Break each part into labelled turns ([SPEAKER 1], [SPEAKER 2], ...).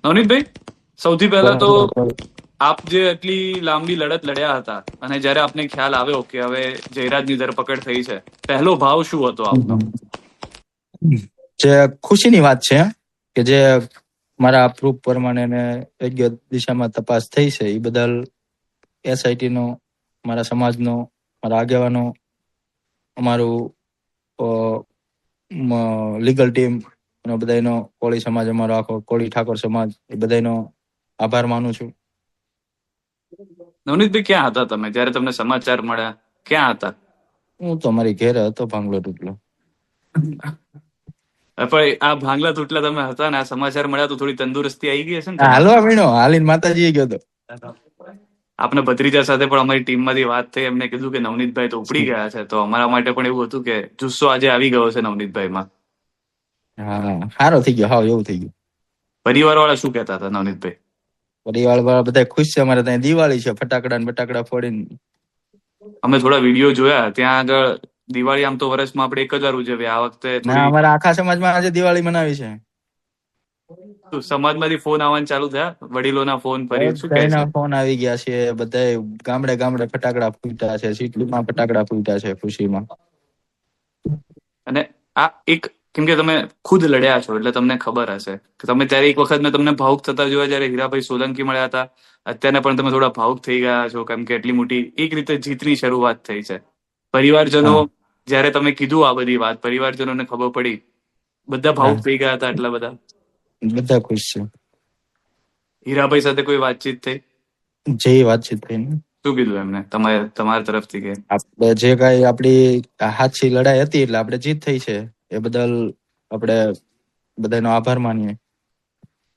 [SPEAKER 1] નવનીતભાઈ, સૌથી પહેલા તો
[SPEAKER 2] બરાબર.
[SPEAKER 1] આપ જે એટલી લાંબી લડત લડ્યા હતા અને જ્યારે આપને ખ્યાલ આવ્યો કે હવે જયરાજની ધરપકડ થઈ છે, પહેલો ભાવ શું હતો આપનો?
[SPEAKER 2] જે ખુશીની વાત છે કે જે મારા પ્રૂફ પ્રમાણે ને યોગ્ય દિશામાં તપાસ થઈ છે એ બદલ એસઆઈટી નો, મારા સમાજનો, મારા આગેવાનો, અમારું લીગલ ટીમ અને બધાનો, કોળી સમાજ, અમારો આખો કોળી ઠાકોર સમાજ, એ બધાનો આભાર માનું છું.
[SPEAKER 1] નવનીતભાઈ, ક્યાં હતા તમે જ્યારે તમને સમાચાર મળ્યા? ક્યાં હતા?
[SPEAKER 2] હું તો મારી ઘેરે હતો, ભાંગલો તૂટલો.
[SPEAKER 1] પણ આ ભાંગલા તૂટલા તમે હતા ને આ સમાચાર મળ્યા તો થોડી તંદુરસ્તી આવી ગઈ હશે ને
[SPEAKER 2] હાલવા
[SPEAKER 1] તમારામાં?
[SPEAKER 2] મીણો હાલીને માતાજી ગયો હતો.
[SPEAKER 1] આપને ભત્રીજા સાથે પણ અમારી ટીમમાંથી વાત થઈ, એમને કીધું કે નવનીતભાઈ તો ઉપડી ગયા છે, તો અમારા માટે પણ એવું હતું કે જુસ્સો આજે આવી ગયો છે નવનીતભાઈમાં.
[SPEAKER 2] હા, સારો થઈ ગયો, હાવ એવું થઈ ગયું.
[SPEAKER 1] પરિવાર વાળા શું કહેતા હતા નવનીતભાઈ?
[SPEAKER 2] પરિવાર વાળા બધા ખુશ છે. અમારે ત્યાં દિવાળી છે, ફટાકડા ને બટાકડા ફોડીને.
[SPEAKER 1] અમે થોડા વિડીયો જોયા, ત્યાં આગળ દિવાળી આમ તો વર્ષમાં આપણે એક જ વાર ઉજવીએ, આ વખતે
[SPEAKER 2] ના,
[SPEAKER 1] થોડી
[SPEAKER 2] અમારા આખા સમાજમાં આજે દિવાળી મનાવી છે.
[SPEAKER 1] સમાજમાંથી ફોન આવવાનું ચાલુ થયા, વડીલોના ફોન ફરી શું કહે છે?
[SPEAKER 2] બધાના ફોન આવી ગયા છે, બધા ગામડે ગામડે ફટાકડા ફૂટ્યા છે, સિટીમાં ફટાકડા ફૂટ્યા છે ખુશીમાં.
[SPEAKER 1] અને આ એક, કેમ કે તમે ખુદ લડ્યા છો એટલે તમને ખબર હશે કે તમે ત્યારે એક વખત મેં તમને ભાવુક થતા જોયા જ્યારે હીરાભાઈ સોલંકી મળ્યા હતા. અત્યારે પણ તમે થોડા ભાવુક થઈ ગયા છો, કેમ કે એટલી મોટી એક રીતે જીતની શરૂઆત થઈ છે. પરિવારજનો,
[SPEAKER 2] હા,
[SPEAKER 1] જ્યારે તમે કીધું આ બધી વાત, પરિવારજનોને ખબર પડી, બધા ભાવુક થઈ ગયા હતા. એટલા બધા
[SPEAKER 2] બધા ખુશ છે.
[SPEAKER 1] હીરાભાઈ સાથે કોઈ વાતચીત થઈ?
[SPEAKER 2] જે વાતચીત થઈ ને,
[SPEAKER 1] શું કીધું એમને તમારા તરફથી? કે
[SPEAKER 2] આપણે જે કઈ આપડી હાચી લડાઈ હતી એટલે આપણે જીત થઈ છે, એ બદલ આપણે બધાનો આભાર માનીએ.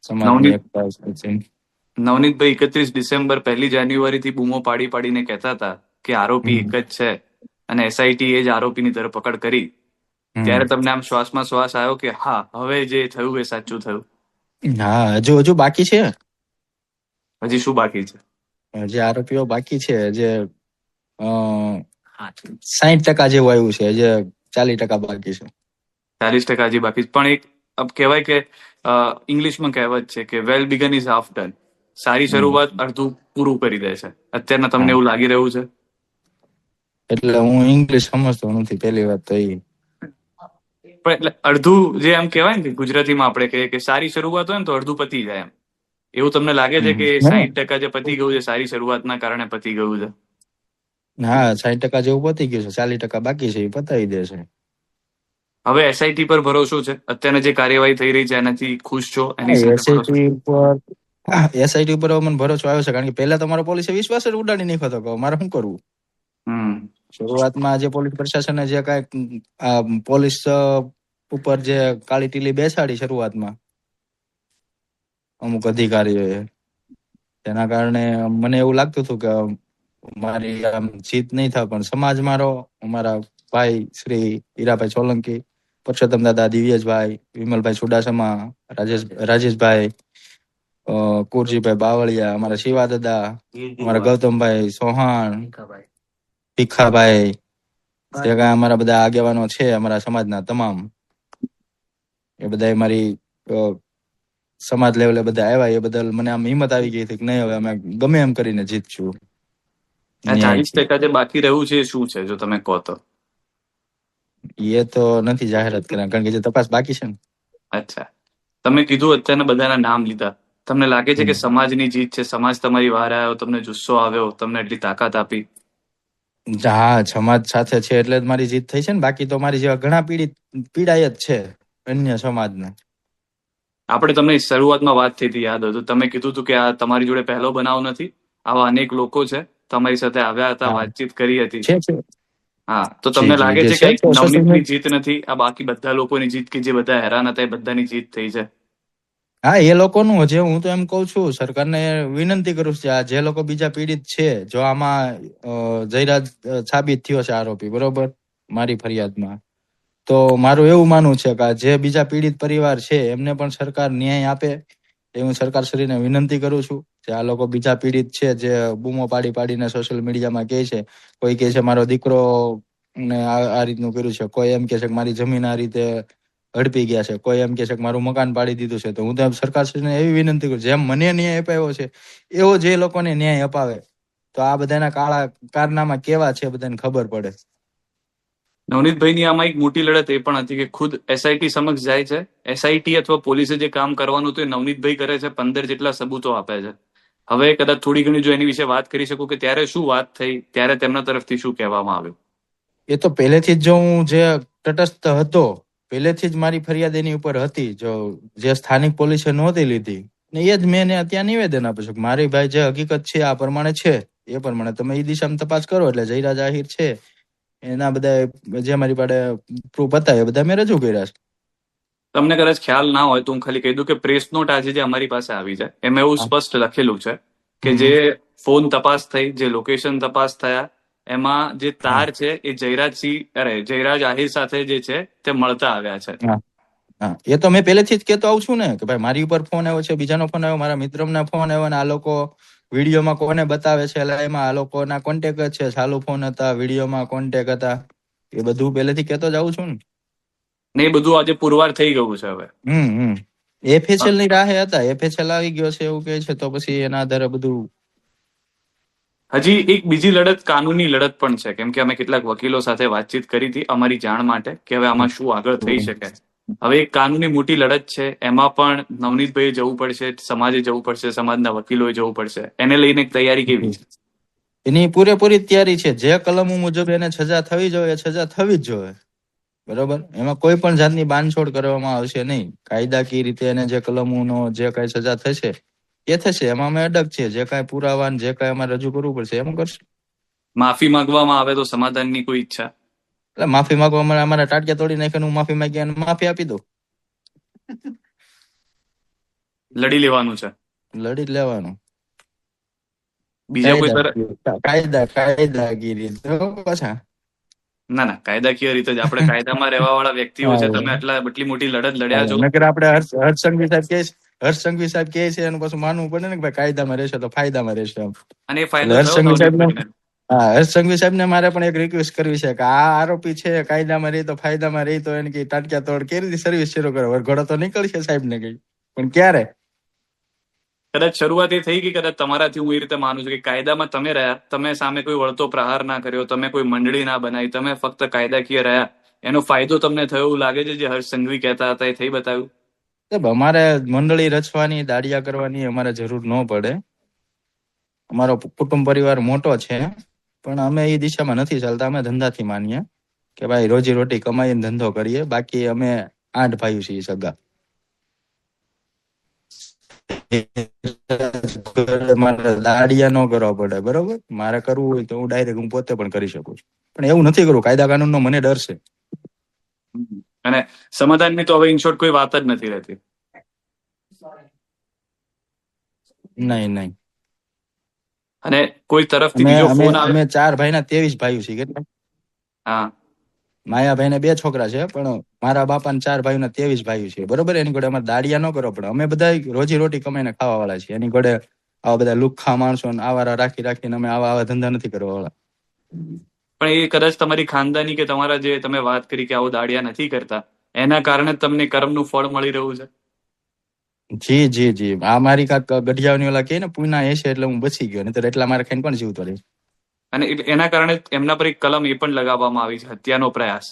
[SPEAKER 2] સમાજની
[SPEAKER 1] નવનીત
[SPEAKER 2] એકતા.
[SPEAKER 1] નવનીતભાઈ 31 ડિસેમ્બર 1 જાન્યુઆરીથી બૂમો પાડી પાડીને કહેતા હતા કે આરોપી એક જ છે અને એસઆઈટી એ જ આરોપીની ધરપકડ કરી, ત્યારે તમને આમ શ્વાસમાં શ્વાસ આવ્યો કે હા, હવે જે થયું એ સાચું થયું?
[SPEAKER 2] હા, હજુ બાકી છે.
[SPEAKER 1] હજી શું બાકી છે?
[SPEAKER 2] જે આરોપીઓ બાકી છે, જે 60% જેવું આવ્યું છે, જે 40% બાકી છે.
[SPEAKER 1] 40% હજી બાકી છે. પણ એક કહેવાય કે ઇંગ્લિશમાં કહેવત છે કે વેલ બિગન ઇઝ હાફ ડન. સારી શરૂઆત અડધું પૂરું કરી દે છે. અત્યારના તમને એવું લાગી રહ્યું છે?
[SPEAKER 2] એટલે હું ઇંગ્લિશ સમજતો નથી, પહેલી વાત તો એ.
[SPEAKER 1] પણ એટલે અડધું, જે એમ કહેવાય ને કે ગુજરાતીમાં આપણે કહીએ કે સારી શરૂઆત હોય ને તો અડધું પતી જાય, એમ એવું તમને લાગે છે કે 60% જે પતી ગયું છે સારી શરૂઆતના કારણે પતી ગયું છે?
[SPEAKER 2] હા, 60% જેવું પતી ગયું છે, 40% બાકી છે, એ પતાવી દેશે.
[SPEAKER 1] હવે એસઆઈટી પર ભરોસો છે? અત્યારે જે કાર્યવાહી થઈ રહી છે એનાથી ખુશ છો? એની સાથે ભરોસો?
[SPEAKER 2] એસઆઈટી ઉપર મને ભરોસો આવ્યો છે, કારણ કે પહેલા તો મારો પોલીસે વિશ્વાસ જ ઉડાડી નાખ્યો હતો કે મારે શું કરવું. શરૂઆતમાં જે પોલીસ પ્રશાસને જે કઈ પોલીસ ઉપર જે કાળી ટીલી બેસાડી શરૂઆતમાં અમુક અધિકારીઓએ, તેના કારણે મને એવું લાગતું હતું કે મારી આમ જીત નહીં થાય, પણ સમાજ મારો, અમારા ભાઈ શ્રી હીરાભાઈ સોલંકી, પરસોત્તમ દાદા, દિવ્યેશભાઈ, વિમલભાઈ ચુડાસમા, રાજેશભાઈ, કુરજીભાઈ બાવળિયા, અમારા શિવા દાદા, અમારા ગૌતમભાઈ ચૌહાણ, ભીખાભાઈ, જે કાંઈ અમારા બધા આગેવાનો છે અમારા સમાજના તમામ, એ બધા મારી સમાજ લેવલે બધા આવ્યા, એ બદલ મને આમ હિંમત આવી ગઈ હતી કે નહીં, હવે અમે ગમે એમ કરીને જીતશું.
[SPEAKER 1] 40% જે બાકી રહ્યું છે એ શું છે, જો તમે કહો તો?
[SPEAKER 2] એ તો નથી જાહેરાત કર્યા, કારણ કે જે તપાસ બાકી છે ને.
[SPEAKER 1] અચ્છા, તમે કીધું, અત્યારના બધાના નામ લીધા, તમને લાગે છે કે સમાજની જીત છે? સમાજ તમારી વાર આવ્યો, તમને જુસ્સો આવ્યો, તમને એટલી તાકાત આપી?
[SPEAKER 2] હા, સમાજ સાથે છે એટલે જ મારી જીત થઈ છે ને, બાકી તો મારી જેવા ઘણા પીડાય જ છે અન્ય સમાજને.
[SPEAKER 1] આપણે તમને શરૂઆતમાં વાત થઈ હતી, યાદ હતું, તમે કીધું હતું કે આ તમારી જોડે પહેલો બનાવ નથી, આવા અનેક લોકો છે તમારી સાથે આવ્યા હતા, વાતચીત કરી હતી. હા, તો તમને લાગે છે કે નવનીતની જીત નથી, આ બાકી બધા લોકોની જીત, કે જે બધા હેરાન હતા એ બધાની જીત થઈ છે?
[SPEAKER 2] હા, એ લોકોનું. જે હું તો એમ કઉ છું, સરકારને વિનંતી કરું છું, આ જે લોકો બીજા પીડિત છે, જો આમાં જયરાજ સાબિત થયો છે આરોપી, બરોબર, મારી ફરિયાદમાં, તો મારું એવું માનવું છે કે જે બીજા પીડિત પરિવાર છે એમને પણ સરકાર ન્યાય આપે, એ હું સરકારશ્રીને વિનંતી કરું છું. જે આ લોકો બીજા પીડિત છે, જે બૂમો પાડી પાડીને સોશિયલ મીડિયામાં કહે છે, કોઈ કહે છે મારો દીકરો ને આ રીતનું કર્યું છે, કોઈ એમ કે છે કે મારી જમીન આ રીતે હડપી ગયા છે, કોઈ એમ કે છે કે મારું મકાન પાડી દીધું છે, તો હું તો સરકારશ્રીને એવી વિનંતી કરું, જેમ મને ન્યાય અપાયો છે એવો જે લોકોને ન્યાય અપાવે, તો આ બધાના કાળા કારનામા કેવા છે બધાને ખબર પડે.
[SPEAKER 1] નવનીતભાઈની આમાં એક મોટી લડત એ પણ હતી કે ખુદ એસઆઈટી સમક્ષ જાય છે, એસઆઈટી અથવા પોલીસે જે કામ કરવાનું તો એ નવનીતભાઈ કરે છે, 15 જેટલા સબૂતો આપે છે. હવે કદાચ થોડી ઘણી જો એની વિશે વાત કરી શકું કે ત્યારે શું વાત થઈ, ત્યારે તેમના તરફથી શું કહેવામાં આવ્યું?
[SPEAKER 2] એ તો પહેલેથી જ જો હું જે તટસ્થ હતો, પહેલેથી જ મારી ફરિયાદ એની ઉપર હતી, જો જે સ્થાનિક પોલીસે નહોતી લીધી, ને એ જ મેં ત્યાં નિવેદન આપ્યું છે, મારી ભાઈ જે હકીકત છે આ પ્રમાણે છે, એ પ્રમાણે તમે એ દિશામાં તપાસ કરો. એટલે જયરાજ આહિર છે એના બધા જે મારી પાસે પ્રૂફ હતા એ બધા મેં રજૂ કર્યા છે.
[SPEAKER 1] તમને કદાચ ખ્યાલ ના હોય તો હું ખાલી કહી દઉં કે પ્રેસ નોટ આજે જે અમારી પાસે આવી છે એમાં એવું સ્પષ્ટ લખેલું છે કે જે ફોન તપાસ થઈ, જે લોકેશન તપાસ થયા, એમાં જે તાર છે એ જયરાજ આહિર સાથે જે છે તે મળતા આવ્યા છે.
[SPEAKER 2] એ તો મેં પહેલેથી જ કહેતો આવું છું ને કે ભાઈ મારી ઉપર ફોન આવ્યો છે, બીજાનો ફોન આવ્યો, મારા મિત્રના ફોન આવ્યો, અને આ લોકો વિડીયોમાં કોને બતાવે છે એટલે એમાં આ લોકોના કોન્ટેક્ટ જ છે, ચાલુ ફોન હતા, વિડીયોમાં કોન્ટેક્ટ હતા, એ બધું પહેલેથી કહેતો જ આવું છું
[SPEAKER 1] ને એ બધું આજે પુરવાર થઈ ગયું છે. હવે
[SPEAKER 2] એફએચએલ ની રાહે હતા, એફએચએલ આવી ગયો છે એવું કહે છે, તો પછી એના આધારે બધું.
[SPEAKER 1] હજી એક બીજી લડત કાનૂની લડત પણ છે, કેમ કે અમે કેટલાક વકીલો સાથે વાતચીત કરી હતી અમારી જાણ માટે કે હવે આમાં શું આગળ થઈ શકે. હવે એક કાનૂની મોટી લડત છે, એમાં પણ નવનીતભાઈએ જવું પડશે, સમાજે જવું પડશે, સમાજના વકીલોએ જવું પડશે. એને લઈને તૈયારી કેવી છે?
[SPEAKER 2] એની પૂરેપૂરી તૈયારી છે. જે કલમો મુજબ એને સજા થવી જોઈએ સજા થવી જ જોઈએ, બરોબર. એમાં કોઈ પણ જાતની બાંધછોડ કરવામાં આવશે નહીં. કાયદાકીય રીતે એને જે કલમોનો જે કઈ સજા થશે એ થશે, એમાં અમે અડગ છીએ. જે કઈ પુરાવા જે કઈ અમારે રજૂ કરવું પડશે એમ કરશું.
[SPEAKER 1] માફી માંગવામાં આવે તો સમાધાનની કોઈ ઈચ્છા?
[SPEAKER 2] એટલે માફી માંગવા અમારા ટાટિયા તોડી નાખે, હું માફી માંગી અને માફી આપી દઉં.
[SPEAKER 1] લડી લેવાનું છે,
[SPEAKER 2] લડી જ લેવાનું.
[SPEAKER 1] બીજા કોઈ
[SPEAKER 2] કાયદાકીય પાછા
[SPEAKER 1] ના કાયદાકીય રીતે જ આપણે કાયદામાં રહેવા વાળા વ્યક્તિઓ છે. તમે આટલી મોટી લડત લડ્યા છો.
[SPEAKER 2] નકર આપણે હર્ષસંઘવી સાહેબ કહે છે એનું પાછું માનવું પડે ને કે ભાઈ કાયદામાં રહેશે તો ફાયદામાં રહેશે.
[SPEAKER 1] અને એ ફાયદો થયો.
[SPEAKER 2] હર્ષસંઘવી સાહેબ ને મારે પણ એક રિક્વેસ્ટ કરવી છે કે આ આરોપી છે કાયદામાં રહી તો ફાયદામાં રહી, તો એને કઈ ટાટક્યા તોડ કેવી રીતે સર્વિસ શરૂ કરે? વરઘોડો તો નીકળશે સાહેબ ને કઈ, પણ ક્યારે?
[SPEAKER 1] કદાચ શરૂઆત એ થઈ કે કદાચ તમારાથી હું એ રીતે માનું છું કે કાયદામાં તમે રહ્યા, તમે સામે કોઈ વળતો પ્રહાર ના કર્યો, તમે કોઈ મંડળી ના બનાવી, તમે ફક્ત કાયદાકીય રહ્યા, એનો ફાયદો તમને થયો એવું લાગે છે? જે હર્ષ સંઘવી કહેતા હતા એ થઈ બતાવ્યું?
[SPEAKER 2] અમારે મંડળી રચવાની, દાડિયા કરવાની અમારે જરૂર ન પડે. અમારો કુટુંબ પરિવાર મોટો છે, પણ અમે એ દિશામાં નથી ચાલતા. અમે ધંધાથી માનીએ કે ભાઈ રોજી રોટી કમાઈને ધંધો કરીએ. બાકી અમે 8 ભાઈઓ છીએ સગા. મારે દાડિયા ન કરવા પડે, બરોબર. મારે કરવું હોય તો હું ડાયરેક્ટ હું પોતે પણ કરી શકું છું, પણ એવું નથી કરવું. કાયદા કાનૂન નો મને ડર છે.
[SPEAKER 1] અને સમાધાનની તો હવે ઇન શોર્ટ કોઈ વાત જ નથી રહેતી.
[SPEAKER 2] નહીં.
[SPEAKER 1] અને કોઈ તરફથી બીજો ફોન આવે?
[SPEAKER 2] અમે 4 ભાઈના 23 ભાઈઓ છીએ. કેટલા?
[SPEAKER 1] હા,
[SPEAKER 2] માયાભાઈ ને 2 છોકરા છે, પણ મારા બાપા ને 4 ભાઈઓ ના 23 ભાઈઓ છે, બરોબર. એની જોડે અમારે દાડિયા ન કરવો પડે. અમે બધા રોજી રોટી કમાઈને ખાવા વાળા છીએ. એની જોડે આવા બધા લુખ્ખા માણસો આવારા રાખીને અમે આવા ધંધા નથી કરવા વાળા.
[SPEAKER 1] પણ એ કદાચ તમારી ખાનદાની કે તમારા જે તમે વાત કરી કે આવો દાડિયા નથી કરતા, એના કારણે તમને કર્મનું ફળ મળી રહ્યું છે.
[SPEAKER 2] જી. આ મારી કાક ગઢિયાની ઓલા કે ને પુના એ છે એટલે હું બચી ગયો, નહીતર એટલા મારે ખાઈને પણ જીવતો રહે.
[SPEAKER 1] અને એના કારણે એમના પર એક કલમ એ પણ લગાવવામાં આવી છે, હત્યાનો પ્રયાસ.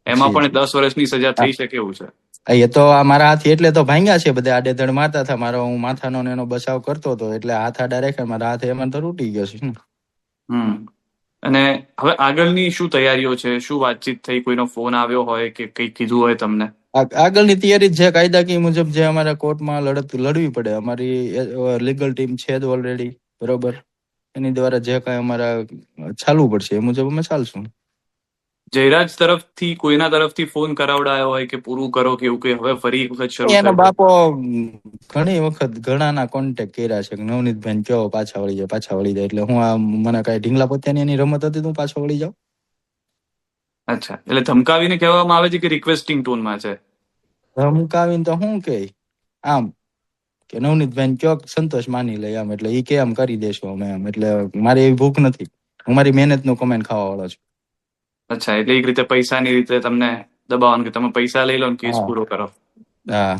[SPEAKER 1] એમાં પણ 10 વર્ષની સજા થઈ શકે એવું છે.
[SPEAKER 2] એ તો મારા હાથી એટલે તો ભાંગ્યા છે બધા. આડેધડ મારતા હતા. મારો હું માથાનો એનો બચાવ કરતો હતો એટલે હાથ આડા રાખ્યા. મારા હાથ એમાં તો તૂટી ગયો છે.
[SPEAKER 1] અને હવે આગળની શું તૈયારીઓ છે? શું વાતચીત થઈ? કોઈનો ફોન આવ્યો હોય કે કઈ કીધું હોય તમને?
[SPEAKER 2] આગળની તૈયારી છે કાયદાકીય મુજબ જે અમારે કોર્ટમાં લડવી પડે. અમારી લીગલ ટીમ છે જ ઓલરેડી, બરોબર. એની દ્વારા જે કઈ અમારા ચાલવું પડશે એ મુજબ અમે ચાલશું.
[SPEAKER 1] જયરાજ તરફથી કોઈના તરફથી ફોન કરાવડાયો હોય કે પૂરું કરો કે એવું કે હવે ફરી એક વખત શરૂ?
[SPEAKER 2] એના બાપો ઘણી વખત ઘણાના કોન્ટેક્ટ કર્યા છે કે નવનીતભાઈ કેવો પાછા વળી જાય. એટલે હું મને કઈ ઢીંગલા પોતાની એની રમત હતી તો હું પાછો વળી જાઉં.
[SPEAKER 1] અચ્છા, એટલે ધમકાવીને કહેવામાં આવે છે કે રિક્વેસ્ટિંગ ટોનમાં છે?
[SPEAKER 2] ધમકાવીને તો શું કે આમ કે નવનીતભાઈ કયો સંતોષ માની લે આમ, એટલે ઈ કે આમ કરી દેશું અમે એમ. એટલે મારી એવી ભૂખ નથી. હું મારી મહેનત નું કમાઈને ખાવા વાળો છું.
[SPEAKER 1] અચ્છા, એટલે એક રીતે પૈસાની રીતે તમને દબાવવાનું કે તમે પૈસા લઈ લો ને કેસ
[SPEAKER 2] હા
[SPEAKER 1] પૂરો કરો.
[SPEAKER 2] હા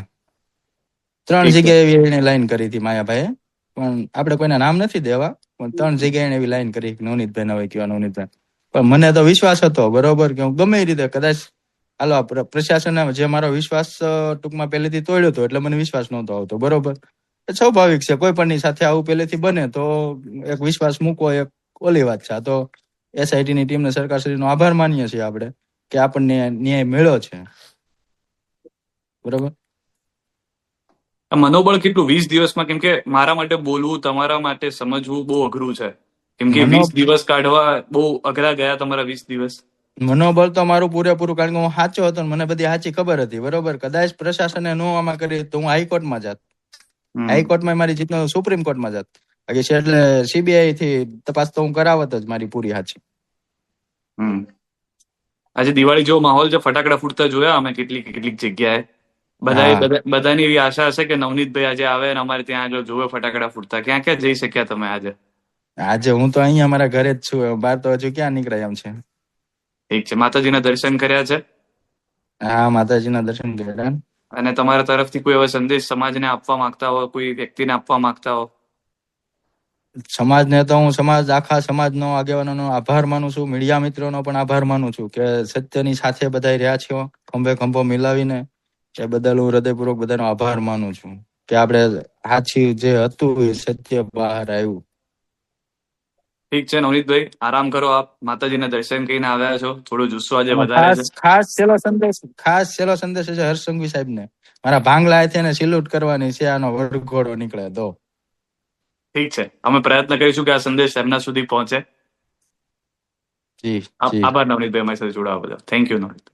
[SPEAKER 2] 3
[SPEAKER 1] ઠીક છે.
[SPEAKER 2] જગ્યાએ એવી એને લાઈન કરી હતી માયાભાઈએ, પણ આપણે કોઈના નામ નથી દેવા, પણ 3 જગ્યાએ એને એવી લાઈન કરી કે નવનીતભાઈ હવે કેવા નવનીતભાઈ. પણ મને તો વિશ્વાસ હતો બરોબર કે હું ગમે એ રીતે કદાચ હાલો પ્રશાસને જે મારો વિશ્વાસ ટૂંકમાં પહેલેથી તોડ્યો હતો એટલે મને વિશ્વાસ નહોતો આવતો બરોબર. સ્વાભાવિક છે કોઈ પણની સાથે આવું પહેલેથી બને તો એક વિશ્વાસ મૂકવો એક ઓલી વાત છે. આ તો SIT ની ટીમને સરકારશ્રીનો આભાર માનીએ છીએ આપણે કે આપણને ન્યાય મળ્યો છે બરોબર.
[SPEAKER 1] મનોબળ કેટલું 20 દિવસમાં? કેમ કે મારા માટે બોલવું, તમારા માટે સમજવું બહુ અઘરું છે. કેમ કે 20 દિવસ કાઢવા બહુ અઘરા ગયા તમારા 20 દિવસ.
[SPEAKER 2] મનોબળ તો મારું પૂરેપૂરું, કારણ કે હું સાચો હતો ને મને બધી સાચી ખબર હતી બરોબર. કદાચ પ્રશાસને નો આમાં કરી તો હું હાઈકોર્ટમાં જાત, હાઈકોર્ટમાં મારી જીત સુપ્રીમ કોર્ટમાં જાત, એટલે CBI થી તપાસ તો હું કરાવત જ મારી પૂરી સાચી.
[SPEAKER 1] આજે દિવાળી જેવો માહોલ છે, ફટાકડા ફૂટતા જોયા અમે કેટલીક જગ્યાએ. બધાની એવી આશા હશે કે નવનીતભાઈ આજે આવે અને અમારે ત્યાં આગળ જોવે ફટાકડા ફૂટતા. ક્યાં ક્યાં જઈ શક્યા તમે આજે?
[SPEAKER 2] આજે હું તો અહીંયા અમારા ઘરે જ છું, બહાર તો હજુ ક્યાં નીકળાય એમ છે.
[SPEAKER 1] ઠીક છે. માતાજીના દર્શન કર્યા છે?
[SPEAKER 2] હા માતાજીના દર્શન કર્યા.
[SPEAKER 1] અને તમારા તરફથી કોઈ એવો સંદેશ સમાજને આપવા માંગતા હો, કોઈ વ્યક્તિને આપવા માંગતા હો?
[SPEAKER 2] સમાજને તો હું આખા સમાજનો આગેવાનોનો આભાર માનું છું, મીડિયા મિત્રોનો પણ આભાર માનું છું કે સત્યની સાથે બધા રહ્યા છો ખંભે ખંભો મિલાવીને. એ બદલ હું હૃદયપૂર્વક બધાનો આભાર માનું છું કે આપણે સાચી જે હતું એ સત્ય બહાર આવ્યું.
[SPEAKER 1] ઠીક છે નવનીતભાઈ, આરામ કરો. આપ માતાજીના દર્શન કરીને આવ્યા છો, થોડો જુસ્સો આજે વધારે છે.
[SPEAKER 2] ખાસ છેલ્લો સંદેશ છે હર્ષસંઘવી સાહેબને, મારા ભાંગલા હાથે એને સિલ્યુટ કરવાની છે, આનો વરઘોડો નીકળે તો.
[SPEAKER 1] ઠીક છે, અમે પ્રયત્ન કરીશું કે આ સંદેશ એમના સુધી પહોંચે.
[SPEAKER 2] જી
[SPEAKER 1] આભાર નવનીતભાઈ, અમારી સાથે જોડાવા બદલ. Thank you Navneet.